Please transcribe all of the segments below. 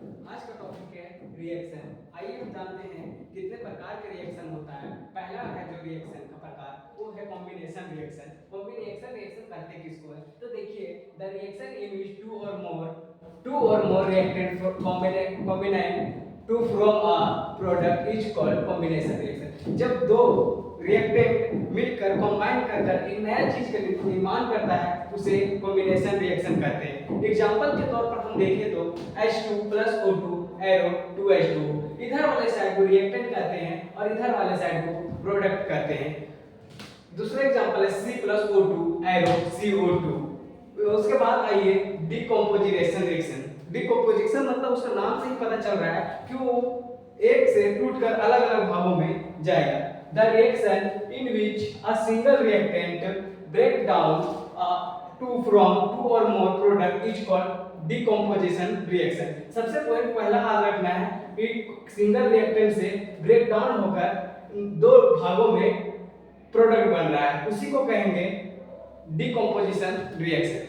आज का टॉपिक है रिएक्शन। आइए हम जानते हैं कितने प्रकार के रिएक्शन होता है। पहला है जो रिएक्शन का प्रकार वो है कॉम्बिनेशन रिएक्शन। कॉम्बिनेशन रिएक्शन करते किसको है, तो देखिए the reaction in which two और more reactant combine to from a product is called combination reaction। जब दो रिएक्टेंट मिलकर कंबाइन कर एक नया चीज का निर्माण करता है उसे कॉम्बिनेशन रिएक्शन कहते हैं। एग्जांपल के तौर पर हम देखें तो H2 + O2 एरो 2H2, इधर वाले साइड को रिएक्टेंट कहते हैं और इधर वाले साइड को प्रोडक्ट कहते हैं। दूसरा एग्जांपल है C + O2 एरो CO2। उसके बाद आइए डिकम्पोजिशन रिएक्शन। डिकम्पोजिशन मतलब उसका नाम से ही पता चल रहा है कि वो एक से टूटकर अलग अलग भागों में जाएगा। The reaction in which a single reactant break down to from two और more product is called decomposition reaction. सबसे पॉइंट पहला याद रखना है कि सिंगल रिएक्टेंट से ब्रेक डाउन होकर दो भागों में प्रोडक्ट बन रहा है, उसी को कहेंगे डिकम्पोजिशन रिएक्शन।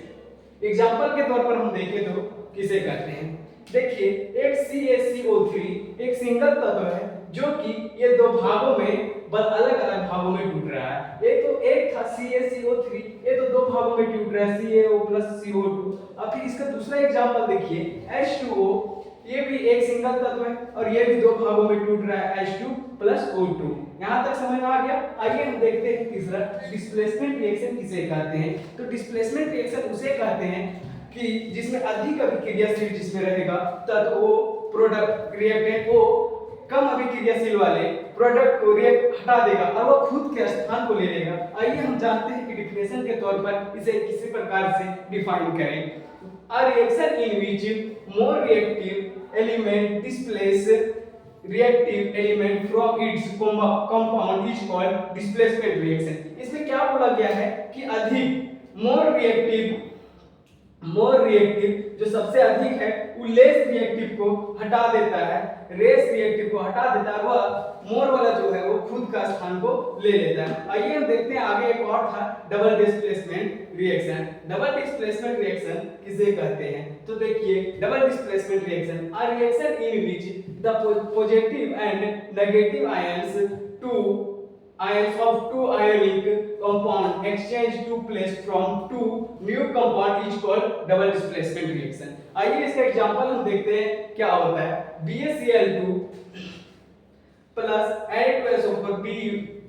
एग्जांपल के तौर पर हम देखें तो किसे कहते हैं, देखिए एक CaCO3 एक सिंगल तत्व है जो कि ये दो भागों में अलग अलग भागों में टूट रहा है। ये तो एक था CaCO3, ये तो दो भागों में टूट रहा है CaO + CO2। अब फिर इसका दूसरा एग्जांपल देखिए H2O, ये भी एक सिंगल तत्व है और ये भी दो भागों में टूट रहा है H2 + O2। यहाँ तक समझ में आ गया। आइए हम देखते हैं तीसरा डिस्प्लेसमेंट रिएक्शन किसे कहते हैं। तो डिस्प्लेसमेंट रिएक्शन उसे कहते हैं कि जिसमें अधिक अभिक्रियाशील जिसमें रहेगा तत्व वो प्रोडक्ट रिएक्टेंट को कम अभिक्रियाशील वाले प्रोडक्ट को हटा देगा और वो खुद के स्थान को ले लेगा। आइए हम जानते हैं कि डिफिनेशन के तौर पर इसे किसी प्रकार से डिफाइन करें। A reaction in which more reactive element displace reactive element from its compound is called displacement reaction। इसमें क्या बोला गया है कि अधिक मोर रिएक्टिव जो सबसे अधिक है वो लेस रिएक्टिव को हटा देता है, रेस रिएक्टिव को हटा देता है, वह मोर वाला जो है वो खुद का स्थान को ले लेता है। आइए हम देखते हैं आगे एक और था double displacement reaction. Double displacement reaction किसे कहते हैं, तो देखिए double displacement reaction a reaction in which the positive and negative ions of two ionic compound exchange to place from two new compound is called double displacement reaction। आइए इसका example हम देखते हैं क्या होता है। BaCl2 plus Na2SO4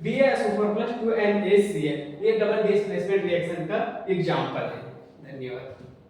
BaSO4 plus 2NaCl, ये double displacement reaction का एग्जांपल है। धन्यवाद।